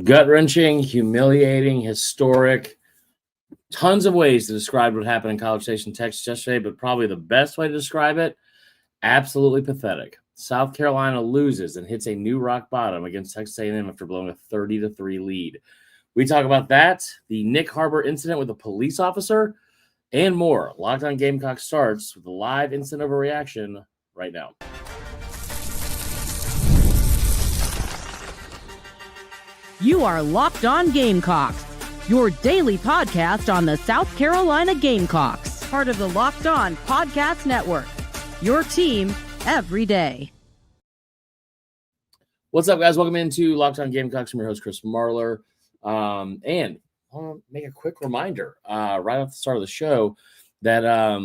Gut-wrenching, humiliating, historic. Tons of ways to describe what happened in College Station, Texas yesterday, but probably the best way to describe it, absolutely pathetic. South Carolina loses and hits a new rock bottom against Texas A&M after blowing a 30-3 lead. We talk about that, the Nyck Harbor incident with a police officer, and more. Locked On Gamecock starts with a live instant overreaction right now. You are Locked On Gamecocks, your daily podcast on the South Carolina Gamecocks, part of the Locked On Podcast Network, your team every day. What's up, guys? Welcome into Locked On Gamecocks. I'm your host, Chris Marler. And I want to make a quick reminder right off the start of the show that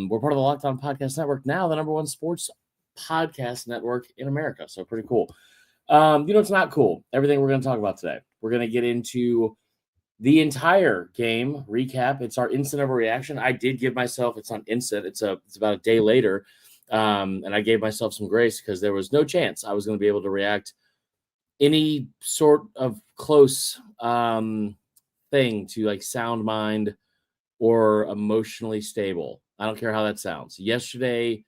we're part of the Locked On Podcast Network, now the number one sports podcast network in America. So pretty cool. It's not cool. Everything we're going to talk about today. We're going to get into the entire game recap. It's our instant overreaction. I did give myself, it's not instant, it's about a day later. And I gave myself some grace because there was no chance I was going to be able to react any sort of close thing to like sound mind or emotionally stable. I don't care how that sounds. Yesterday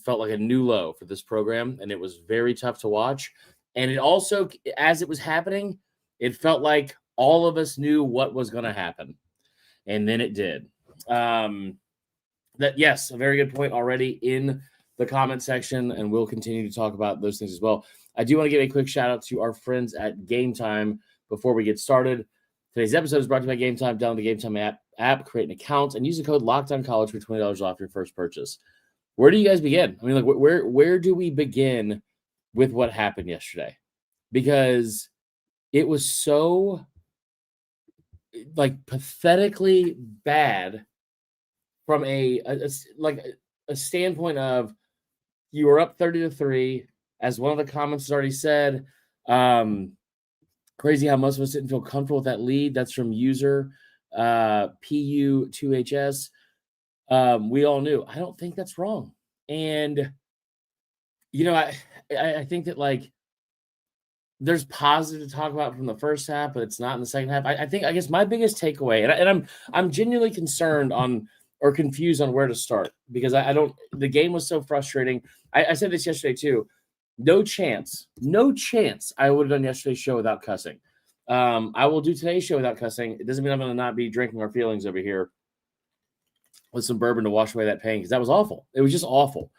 felt like a new low for this program, and it was very tough to watch. And it also, as it was happening, it felt like all of us knew what was going to happen. And then it did. Yes, a very good point already in the comment section, and we'll continue to talk about those things as well. I do want to give a quick shout out to our friends at Game Time before we get started. Today's episode is brought to you by Game Time. Download the Game Time app, create an account, and use the code LOCKEDONCollege for $20 off your first purchase. Where do you guys begin? I mean, like, where do we begin with what happened yesterday? Because it was so like pathetically bad from a standpoint of you were up 30-3, as one of the comments has already said. Crazy how most of us didn't feel comfortable with that lead. That's from user PU2HS. We all knew. I don't think that's wrong. And I think that like there's positive to talk about from the first half, but it's not in the second half. I guess my biggest takeaway, and I'm genuinely concerned on or confused on where to start, because the game was so frustrating. I said this yesterday too. No chance I would have done yesterday's show without cussing. I will do today's show without cussing. It doesn't mean I'm going to not be drinking our feelings over here with some bourbon to wash away that pain, because that was awful. It was just awful.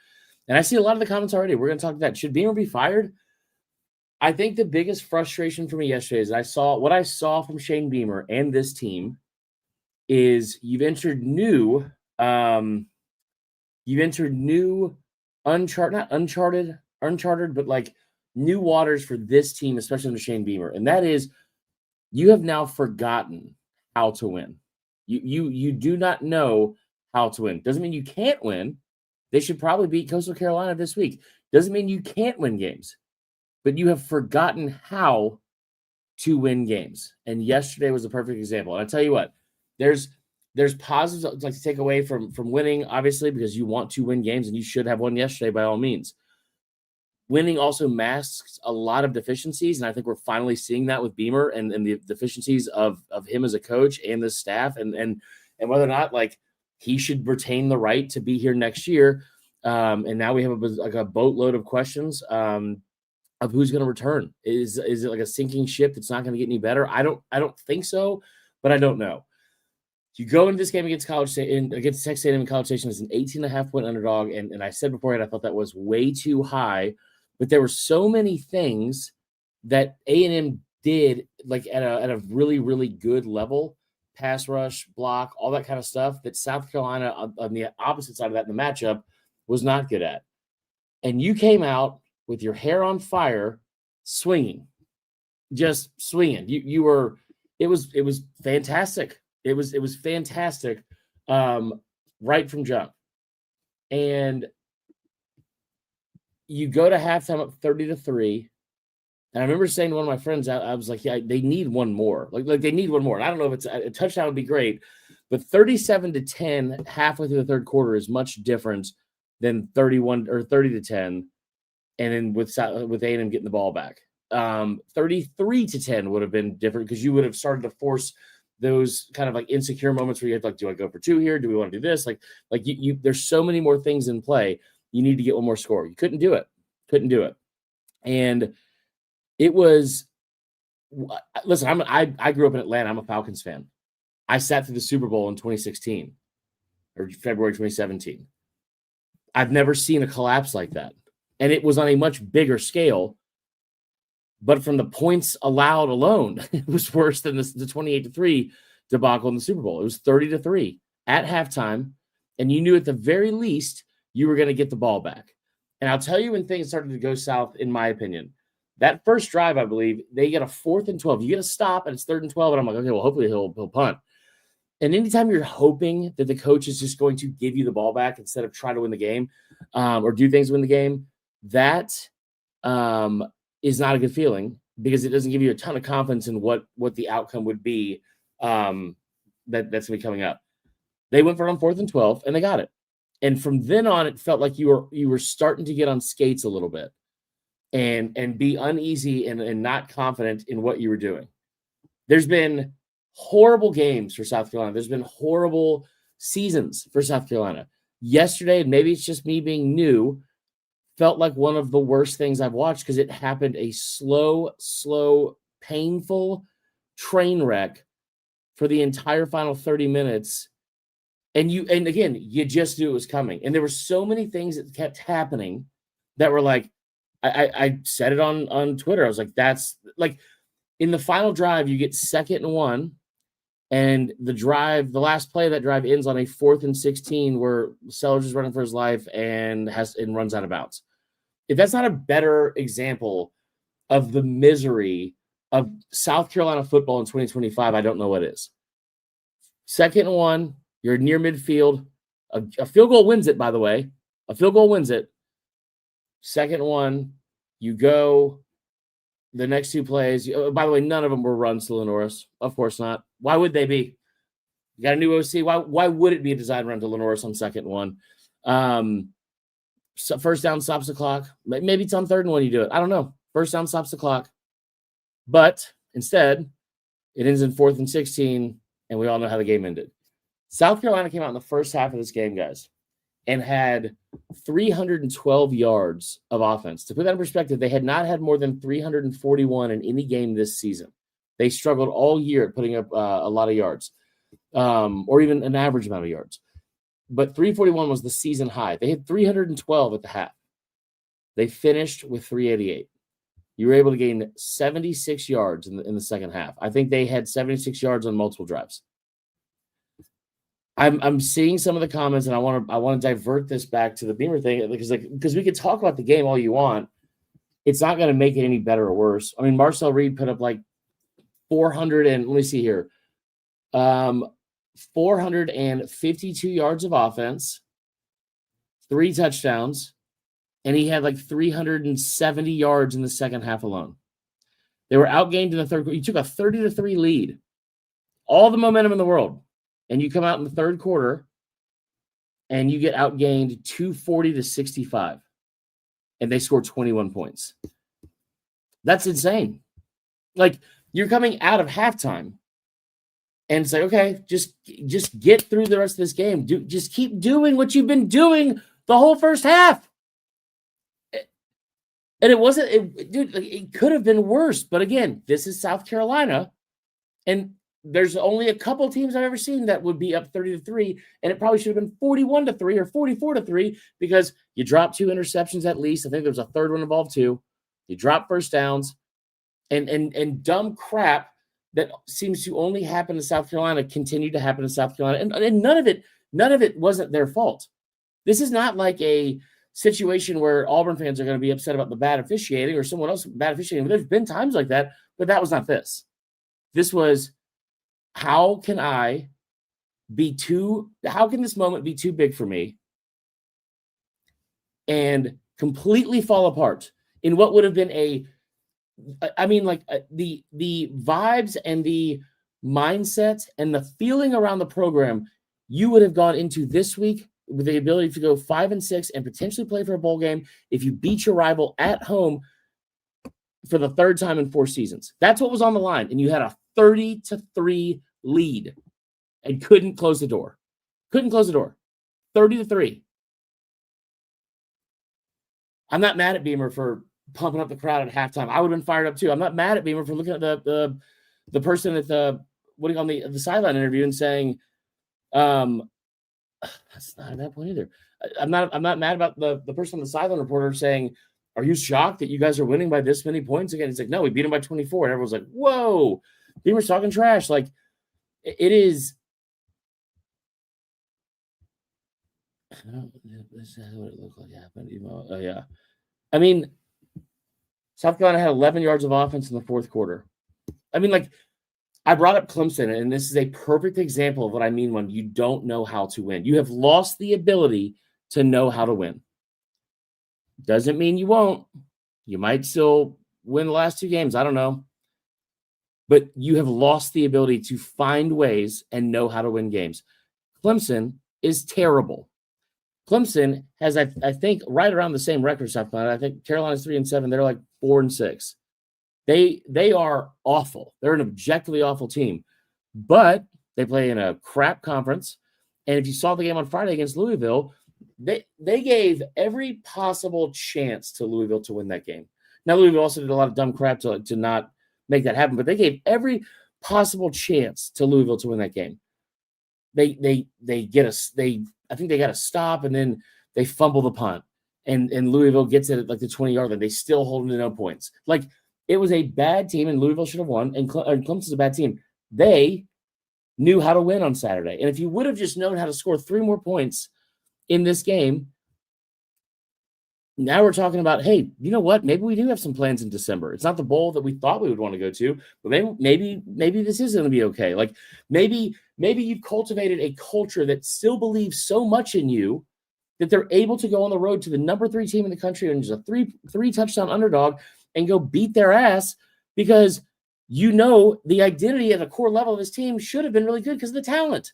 And I see a lot of the comments already. We're going to talk about that. Should Beamer be fired? I think the biggest frustration for me yesterday is what I saw from Shane Beamer and this team is you've entered new, uncharted, but like new waters for this team, especially under Shane Beamer. And that is, you have now forgotten how to win. You do not know how to win. Doesn't mean you can't win. They should probably beat Coastal Carolina this week. Doesn't mean you can't win games, but you have forgotten how to win games. And yesterday was a perfect example. And I tell you what, there's positives I'd like to take away from winning, obviously, because you want to win games, and you should have won yesterday by all means. Winning also masks a lot of deficiencies, and I think we're finally seeing that with Beamer and the deficiencies of him as a coach and the staff, and whether or not like he should retain the right to be here next year. And now we have a boatload of questions of who's going to return. Is it like a sinking ship that's not going to get any better? I don't think so, but I don't know. You go into this game against Texas A&M in College Station as an 18.5-point underdog, and I said beforehand I thought that was way too high, but there were so many things that A&M did like at a really, really good level, pass rush, block, all that kind of stuff, that South Carolina on the opposite side of that in the matchup was not good at. And you came out with your hair on fire, swinging, just swinging. It was fantastic. It was fantastic right from jump. And you go to halftime up 30-3. And I remember saying to one of my friends, I was like, yeah, they need one more. Like they need one more. And I don't know if it's a touchdown would be great, but 37-10 halfway through the third quarter is much different than 31 or 30-10. And then with A&M getting the ball back. 33-10 would have been different because you would have started to force those kind of like insecure moments where you have like, do I go for 2 here? Do we want to do this? Like you there's so many more things in play. You need to get one more score. You couldn't do it. And it was, listen, I grew up in Atlanta. I'm a Falcons fan. I sat through the Super Bowl in 2016 or February 2017. I've never seen a collapse like that. And it was on a much bigger scale. But from the points allowed alone, it was worse than the 28-3 debacle in the Super Bowl. It was 30-3 at halftime. And you knew at the very least you were going to get the ball back. And I'll tell you when things started to go south, in my opinion. That first drive, I believe, they get a 4th and 12. You get a stop and it's 3rd and 12. And I'm like, okay, well, hopefully he'll punt. And anytime you're hoping that the coach is just going to give you the ball back instead of try to win the game or do things to win the game, that is not a good feeling because it doesn't give you a ton of confidence in what the outcome would be that's going to be coming up. They went for it on 4th and 12, and they got it. And from then on, it felt like you were starting to get on skates a little bit and be uneasy and not confident in what you were doing. There's been horrible games for South Carolina. There's been horrible seasons for South Carolina. Yesterday, maybe it's just me being new, felt like one of the worst things I've watched because it happened a slow, painful train wreck for the entire final 30 minutes. And again, you just knew it was coming. And there were so many things that kept happening that were like, I said it on Twitter. I was like, that's like in the final drive, you get 2nd and 1. And the last play of that drive ends on a 4th and 16 where Sellers is running for his life and runs out of bounds. If that's not a better example of the misery of South Carolina football in 2025, I don't know what is. 2nd and 1, you're near midfield. A field goal wins it, by the way. A field goal wins it. 2nd and 1, you go. The next 2 plays, by the way, none of them were runs to Lenoris. Of course not. Why would they be? You got a new OC. Why would it be a design run to Lenoris on 2nd and 1? So 1st down stops the clock. Maybe it's on 3rd and 1 you do it. I don't know. 1st down stops the clock. But instead, it ends in 4th and 16, and we all know how the game ended. South Carolina came out in the first half of this game, guys, and had 312 yards of offense. To put that in perspective, they had not had more than 341 in any game this season. They struggled all year at putting up a lot of yards, or even an average amount of yards. But 341 was the season high. They had 312 at the half. They finished with 388. You were able to gain 76 yards in the second half. I think they had 76 yards on multiple drives. I'm seeing some of the comments, and I want to divert this back to the Beamer thing because we could talk about the game all you want. It's not going to make it any better or worse. I mean, Marcel Reed put up like 400 and let me see here, 452 yards of offense, 3 touchdowns, and he had like 370 yards in the second half alone. They were outgained in the third quarter. You took a 30-3 lead, all the momentum in the world. And you come out in the third quarter and you get outgained 240-65. And they score 21 points. That's insane. Like, you're coming out of halftime and it's like, okay, just get through the rest of this game. Just keep doing what you've been doing the whole first half. And it could have been worse. But again, this is South Carolina. And there's only a couple teams I've ever seen that would be up 30-3, and it probably should have been 41-3 or 44-3 because you dropped 2 interceptions at least. I think there was a third one involved too. You drop first downs, and dumb crap that seems to only happen in South Carolina continued to happen in South Carolina, and none of it wasn't their fault. This is not like a situation where Auburn fans are going to be upset about the bad officiating or someone else bad officiating. There's been times like that, but that was not this. This was, how can this moment be too big for me and completely fall apart in what would have been the vibes and the mindset and the feeling around the program you would have gone into this week with the ability to go 5-6 and potentially play for a bowl game if you beat your rival at home for the third time in 4 seasons. That's what was on the line. And you had a 30-3 lead and couldn't close the door. 30-3. I'm not mad at Beamer for pumping up the crowd at halftime. I would have been fired up too. I'm not mad at Beamer for looking at the person at the on the sideline interview and saying, that's not at that point either. I'm not mad about the person on the sideline reporter saying, "Are you shocked that you guys are winning by this many points again?" It's like, no, we beat them by 24. And everyone's like, whoa, Beamer's talking trash. Like, it is. This is what it looked like happened. Oh, yeah. I mean, South Carolina had 11 yards of offense in the fourth quarter. I mean, like, I brought up Clemson, and this is a perfect example of what I mean when you don't know how to win. You have lost the ability to know how to win. Doesn't mean you won't. You might still win the last 2 games. I don't know. But you have lost the ability to find ways and know how to win games. Clemson is terrible. Clemson has, I think, right around the same record, South Carolina. I think Carolina's 3-7. They're like 4-6. They are awful. They're an objectively awful team. But they play in a crap conference. And if you saw the game on Friday against Louisville, they gave every possible chance to Louisville to win that game. Now, Louisville also did a lot of dumb crap to not make that happen, but they gave every possible chance to Louisville to win that game. I think they got a stop, and then they fumble the punt, and Louisville gets it at like the 20-yard line. They still hold them to no points. Like, it was a bad team, and Louisville should have won, and Clemson's a bad team. They knew how to win on Saturday, and if you would have just known how to score 3 more points in this game, now we're talking about, hey, you know what? Maybe we do have some plans in December. It's not the bowl that we thought we would want to go to, but maybe this is going to be okay. Like, maybe you've cultivated a culture that still believes so much in you that they're able to go on the road to the number 3 team in the country and just a three touchdown underdog and go beat their ass because you know the identity at a core level of this team should have been really good because of the talent.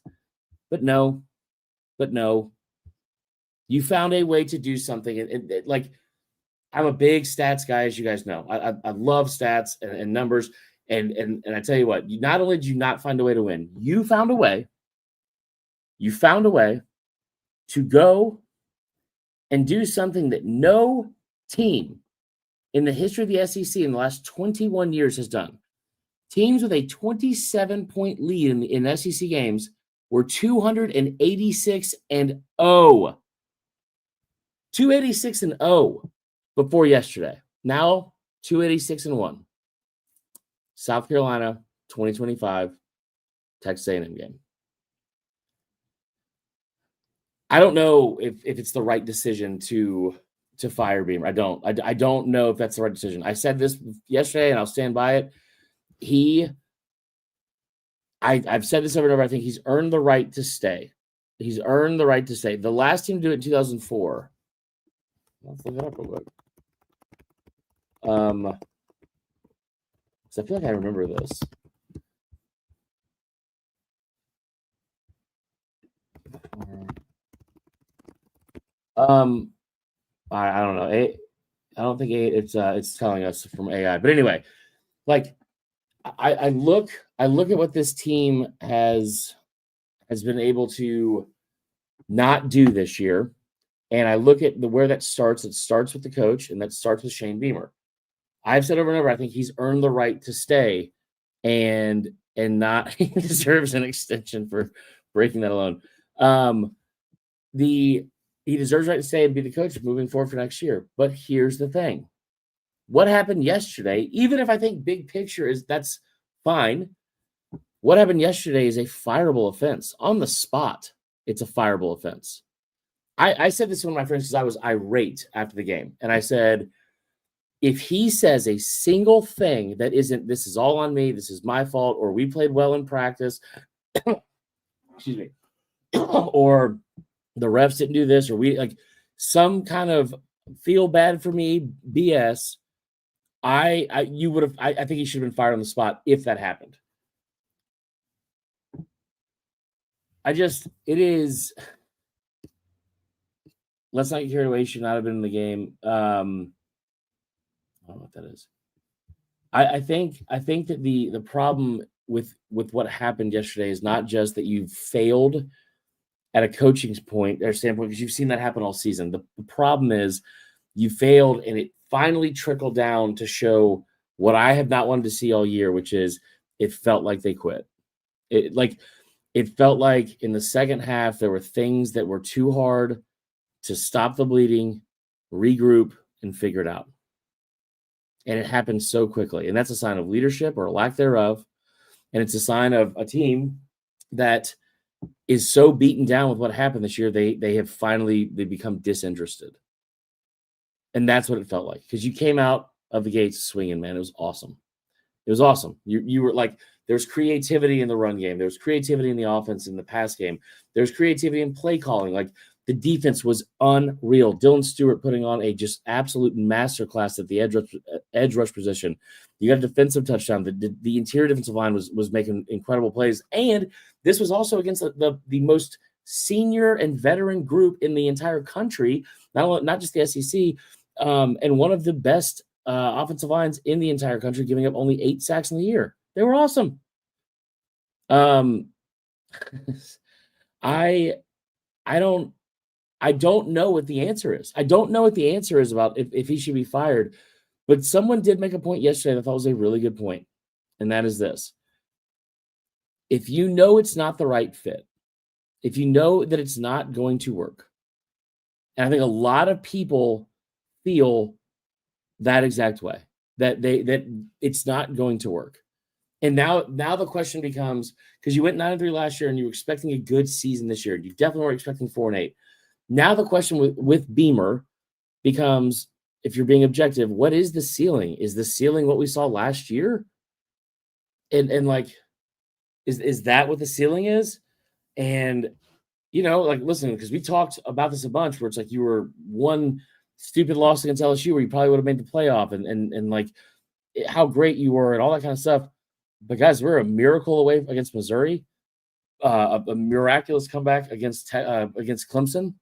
But no. You found a way to do something. Like, I'm a big stats guy, as you guys know. I love stats and numbers. And I tell you what, not only did you not find a way to win, you found a way to go and do something that no team in the history of the SEC in the last 21 years has done. Teams with a 27-point lead in SEC games were 286-0. 286-0 before yesterday. Now 286-1. South Carolina 2025 Texas A&M game. I don't know if it's the right decision to fire Beamer. I don't know if that's the right decision. I said this yesterday, and I'll stand by it. I've said this over and over. I think he's earned the right to stay. He's earned the right to stay. The last team to do it in 2004. Let's look it up real quick. So I feel like I remember this. I don't know. I don't think it's telling us from AI. But anyway, like, I look at what this team has been able to not do this year. And I look at where that starts. It starts with the coach, and that starts with Shane Beamer. I've said over and over, I think he's earned the right to stay, and not he deserves an extension for breaking that alone. He deserves the right to stay and be the coach moving forward for next year. But here's the thing: what happened yesterday? Even if I think big picture that's fine, what happened yesterday is a fireable offense on the spot. It's a fireable offense. I said this to one of my friends because I was irate after the game. And I said, if he says a single thing that isn't, this is all on me, this is my fault, or we played well in practice, excuse me, or the refs didn't do this, or we like some kind of feel bad for me BS, I think he should have been fired on the spot if that happened. Let's not get carried away. Should not have been in the game. I don't know what that is. I think that the problem with what happened yesterday is not just that you failed at a coaching point or standpoint, because you've seen that happen all season. The problem is you failed, and it finally trickled down to show what I have not wanted to see all year, which is it felt like they quit. It felt like in the second half there were things that were too hard to stop the bleeding, regroup, and figure it out. And it happened so quickly. And that's a sign of leadership or lack thereof. And it's a sign of a team that is so beaten down with what happened this year, they have finally become disinterested. And that's what it felt like, because you came out of the gates swinging, man. It was awesome. It was awesome. You were like, there's creativity in the run game. There's creativity in the offense in the pass game. There's creativity in play calling. Like, the defense was unreal. Dylan Stewart putting on a just absolute masterclass at the edge rush position. You got a defensive touchdown. The interior defensive line was making incredible plays. And this was also against the most senior and veteran group in the entire country, not just the SEC, and one of the best offensive lines in the entire country, giving up only 8 sacks in the year. They were awesome. I don't know what the answer is. I don't know what the answer is about if he should be fired. But someone did make a point yesterday that I thought was a really good point, and that is this. If you know it's not the right fit, if you know that it's not going to work, and I think a lot of people feel that exact way, that it's not going to work. And now the question becomes, because you went 9-3 last year and you were expecting a good season this year. You definitely were expecting 4-8. Now the question with Beamer becomes, if you're being objective, what is the ceiling? Is the ceiling what we saw last year? And like, is that what the ceiling is? And, like, listen, because we talked about this a bunch, where it's like you were one stupid loss against LSU where you probably would have made the playoff, and like how great you were and all that kind of stuff. But guys, we're a miracle away against Missouri, a miraculous comeback against Clemson.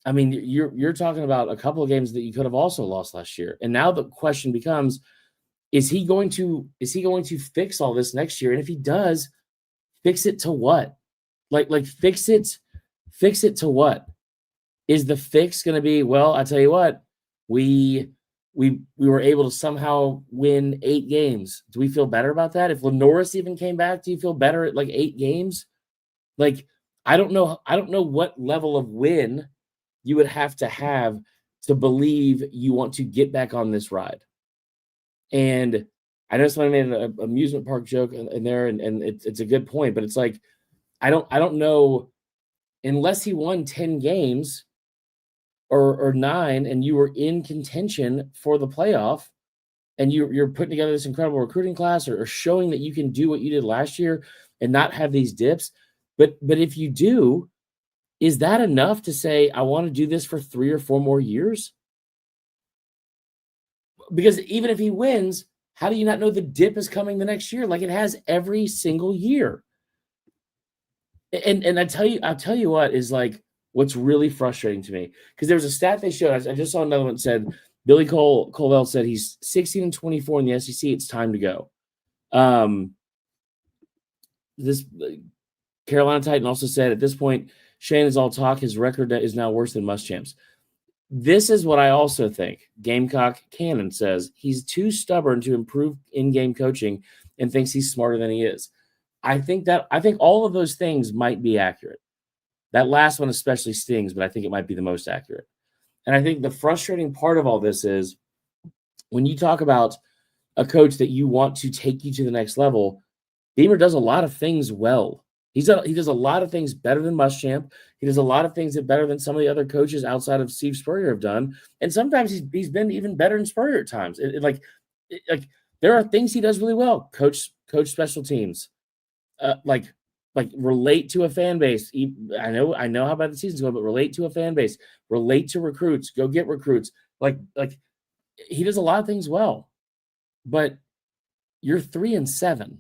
I mean, you're talking about a couple of games that you could have also lost last year. And now the question becomes, is he going to fix all this next year? And if he does, fix it to what? Like fix it to what? Is the fix going to be, well, I tell you what, we were able to somehow win 8 games. Do we feel better about that? If Lenoris even came back, do you feel better at like 8 games? Like, I don't know what level of win you would have to believe you want to get back on this ride. And I know somebody made an amusement park joke in there, and it's a good point, but it's like, I don't know, unless he won 10 games or 9 and you were in contention for the playoff, and you're putting together this incredible recruiting class or showing that you can do what you did last year and not have these dips. But if you do, is that enough to say, I want to do this for 3 or 4 more years? Because even if he wins, how do you not know the dip is coming the next year? Like it has every single year. And I'll tell you what is like what's really frustrating to me, because there was a stat they showed. I just saw another one that said Billy Colville said he's 16-24 in the SEC. It's time to go. This Carolina Titan also said at this point, Shane is all talk. His record is now worse than Muschamp's. This is what I also think. Gamecock Cannon says he's too stubborn to improve in-game coaching and thinks he's smarter than he is. I think all of those things might be accurate. That last one especially stings, but I think it might be the most accurate. And I think the frustrating part of all this is when you talk about a coach that you want to take you to the next level, Beamer does a lot of things well. He does a lot of things better than Muschamp. He does a lot of things that better than some of the other coaches outside of Steve Spurrier have done. And sometimes he's been even better than Spurrier at times. There are things he does really well. Coach special teams, like relate to a fan base. I know how bad the season's going, but relate to a fan base, relate to recruits, go get recruits. Like he does a lot of things well, but you're 3-7.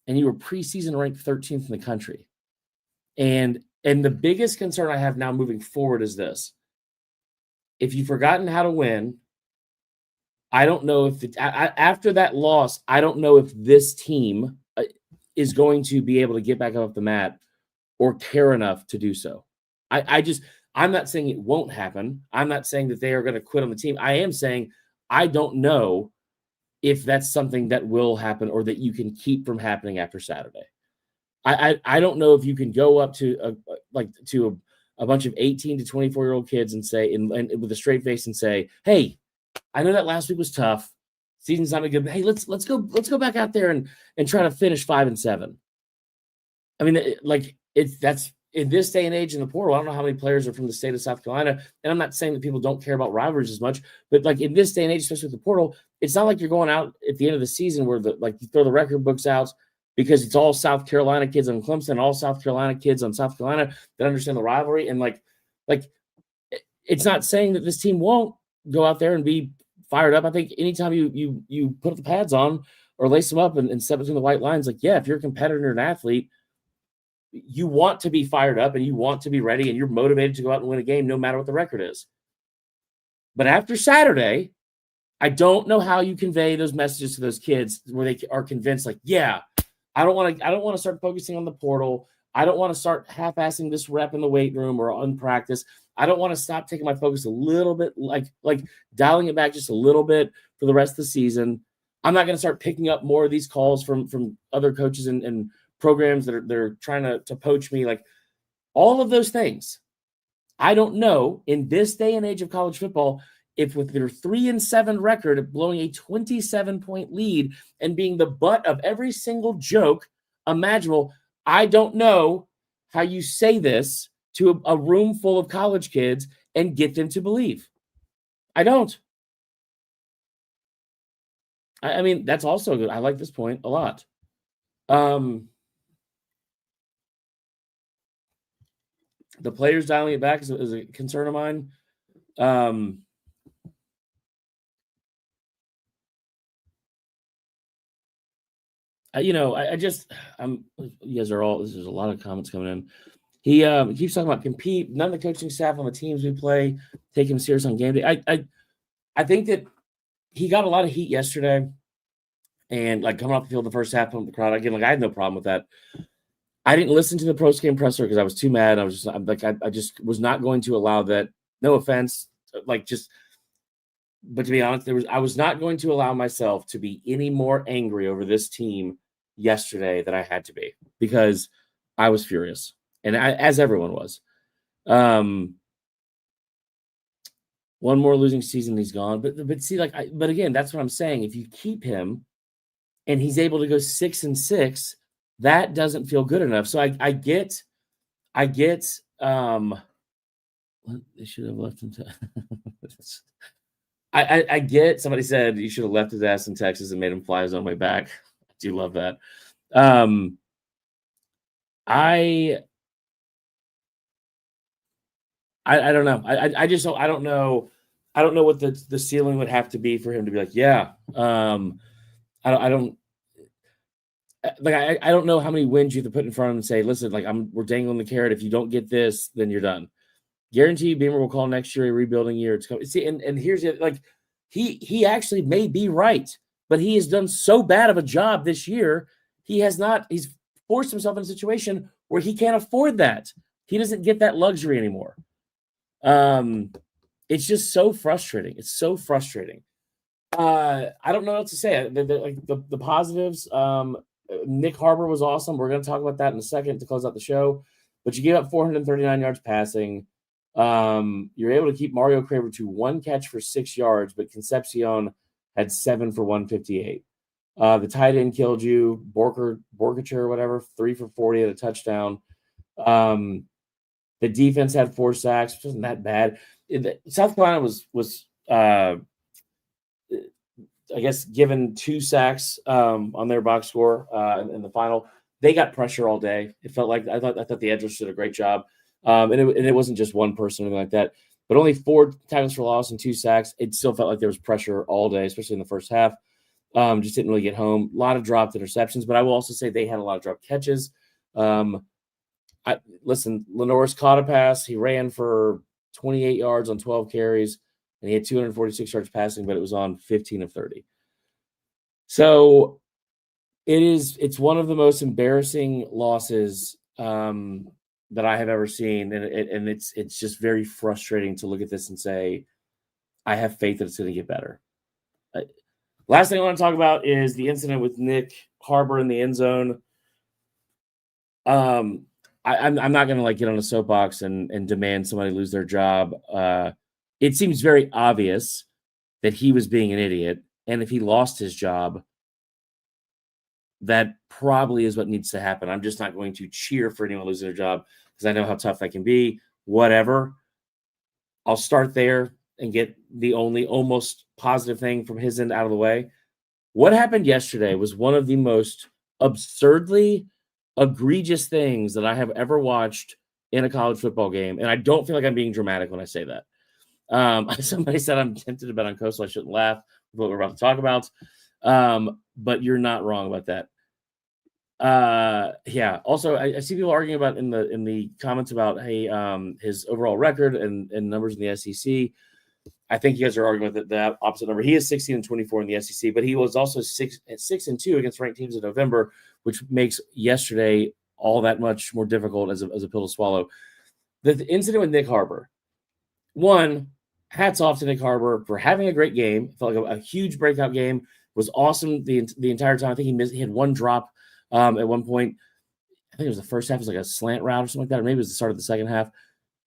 And you were preseason ranked 13th in the country. And the biggest concern I have now moving forward is this. If you've forgotten how to win, I don't know if after that loss, I don't know if this team is going to be able to get back off the mat or care enough to do so. I'm not saying it won't happen. I'm not saying that they are going to quit on the team. I am saying I don't know if that's something that will happen or that you can keep from happening after Saturday. I don't know if you can go up to a bunch of 18 to 24-year-old kids and say, and with a straight face and say, hey, I know that last week was tough. Season's not good. But hey, let's go back out there and try to finish 5-7. I mean, that's in this day and age in the portal. I don't know how many players are from the state of South Carolina, and I'm not saying that people don't care about rivalries as much, but like in this day and age, especially with the portal, it's not like you're going out at the end of the season where you throw the record books out because it's all South Carolina kids on Clemson, all South Carolina kids on South Carolina that understand the rivalry, and like it's not saying that this team won't go out there and be fired up. I think anytime you put the pads on or lace them up and step between the white lines, if you're a competitor and an athlete, you want to be fired up and you want to be ready and you're motivated to go out and win a game no matter what the record is. But after Saturday, I don't know how you convey those messages to those kids where they are convinced, I don't want to start focusing on the portal. I don't want to start half-assing this rep in the weight room or on practice. I don't want to stop taking my focus a little bit, like dialing it back just a little bit for the rest of the season. I'm not going to start picking up more of these calls from other coaches and programs that are trying to poach me. Like all of those things. I don't know in this day and age of college football, if with their 3-7 record, blowing a 27-point lead and being the butt of every single joke imaginable, I don't know how you say this to a room full of college kids and get them to believe. I don't. I mean, that's also good. I like this point a lot. The players dialing it back is a concern of mine. You guys are all, there's a lot of comments coming in. He keeps talking about compete. None of the coaching staff on the teams we play take him serious on game day. I think that he got a lot of heat yesterday, and coming off the field the first half from the crowd again. I had no problem with that. I didn't listen to the post-game presser because I was too mad. I just was not going to allow that. No offense, but to be honest, I was not going to allow myself to be any more angry over this team yesterday than I had to be because I was furious. And as everyone was. One more losing season, he's gone. But see, but again, that's what I'm saying. If you keep him and he's able to go 6-6, that doesn't feel good enough. So I get. They should have left him to. I get. Somebody said you should have left his ass in Texas and made him fly his own way back. I do love that. I don't know. I just don't. I don't know. I don't know what the ceiling would have to be for him to be like, yeah. I don't know how many wins you have to put in front of him and say, listen, we're dangling the carrot. If you don't get this, then you're done. Guarantee you Beamer will call next year a rebuilding year. It's coming. See, and here's it. He actually may be right, but he has done so bad of a job this year. He's forced himself in a situation where he can't afford that. He doesn't get that luxury anymore. It's just so frustrating. It's so frustrating. I don't know what to say. The positives. Nyck Harbor was awesome. We're going to talk about that in a second to close out the show. But you gave up 439 yards passing. You're able to keep Mario Craver to one catch for 6 yards, but Concepcion had 7 for 158. The tight end killed you. Borkacher or whatever, 3 for 40 at a touchdown. The defense had 4 sacks, which wasn't that bad. South Carolina was I guess given 2 sacks on their box score in the final. They got pressure all day. It felt like I thought the edge rushers did a great job, and it wasn't just one person or anything like that. But only 4 tackles for loss and 2 sacks. It still felt like there was pressure all day, especially in the first half. Just didn't really get home. A lot of dropped interceptions, but I will also say they had a lot of dropped catches. Listen, Lenore's caught a pass. He ran for 28 yards on 12 carries. and he had 246 yards passing, but it was on 15 of 30. So it's one of the most embarrassing losses that I have ever seen, and it's just very frustrating to look at this and say, I have faith that it's going to get better. Last thing I want to talk about is the incident with Nyck Harbor in the end zone. I'm not going to get on a soapbox and demand somebody lose their job. It seems very obvious that he was being an idiot, and if he lost his job, that probably is what needs to happen. I'm just not going to cheer for anyone losing their job because I know how tough that can be. Whatever. I'll start there and get the only almost positive thing from his end out of the way. What happened yesterday was one of the most absurdly egregious things that I have ever watched in a college football game. And I don't feel like I'm being dramatic when I say that. Somebody said I'm tempted to bet on Coastal. I shouldn't laugh with what we're about to talk about. But you're not wrong about that. Yeah. Also, I see people arguing about in the comments about, hey, his overall record and numbers in the SEC. I think you guys are arguing with the opposite number. He is 16-24 in the SEC, but he was also 6-2 against ranked teams in November, which makes yesterday all that much more difficult as a pill to swallow. The incident with Nyck Harbor. One, hats off to Nyck Harbor for having a great game. It felt like a huge breakout game. It was awesome the entire time. I think he had one drop at one point. I think it was the first half. It was like a slant route or something like that, or maybe it was the start of the second half.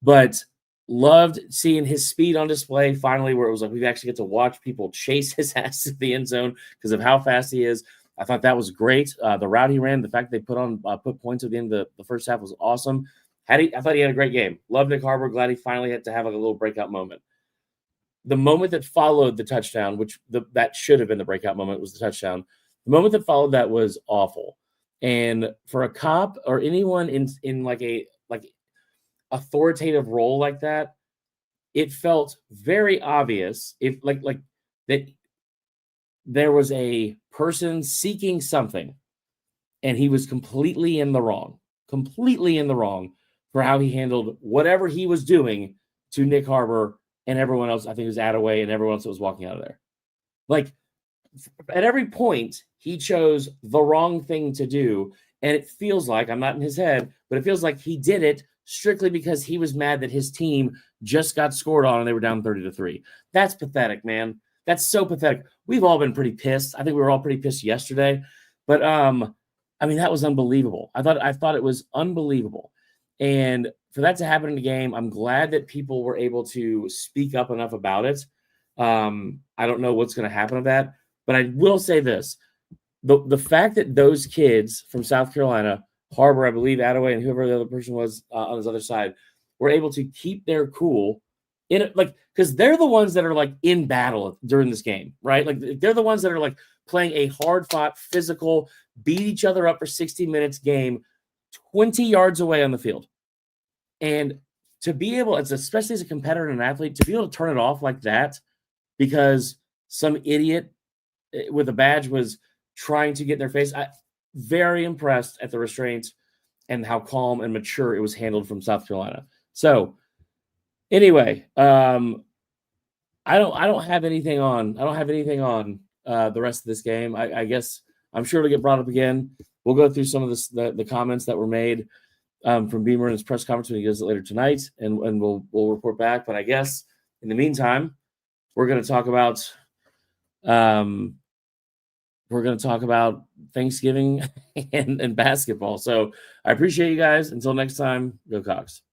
But loved seeing his speed on display finally, where it was like we actually get to watch people chase his ass to the end zone because of how fast he is. I thought that was great. The route he ran, the fact they put points at the end of the first half was awesome. I thought he had a great game. Loved Nyck Harbor. Glad he finally had to have a little breakout moment. The moment that followed the touchdown, which that should have been the breakout moment, was the touchdown. The moment that followed that was awful. And for a cop or anyone in like a authoritative role like that, it felt very obvious if like that there was a person seeking something and he was completely in the wrong for how he handled whatever he was doing to Nyck Harbor and everyone else. I think it was Attaway and everyone else that was walking out of there. Like at every point, he chose the wrong thing to do. And it feels like, I'm not in his head, but it feels like he did it strictly because he was mad that his team just got scored on and they were down 30-3. That's pathetic, man. That's so pathetic. We've all been pretty pissed. I think we were all pretty pissed yesterday. But I mean, that was unbelievable. I thought it was unbelievable. And for that to happen in the game, I'm glad that people were able to speak up enough about it. I don't know what's going to happen with that, but I will say this. The fact that those kids from South Carolina, Harbor, I believe, Attaway, and whoever the other person was on his other side, were able to keep their cool in it, like, because they're the ones that are like in battle during this game, right? Like they're the ones that are like playing a hard-fought, physical, beat each other up for 60 minutes game 20 yards away on the field. And to be able, especially as a competitor and an athlete, to be able to turn it off like that because some idiot with a badge was trying to get in their face. Very impressed at the restraint and how calm and mature it was handled from South Carolina. So anyway, I don't have anything on. The rest of this game. I guess I'm sure it'll get brought up again. We'll go through some of the comments that were made from Beamer in his press conference when he does it later tonight, and we'll report back. But I guess in the meantime, we're going to talk about Thanksgiving and basketball. So I appreciate you guys. Until next time, go Cox.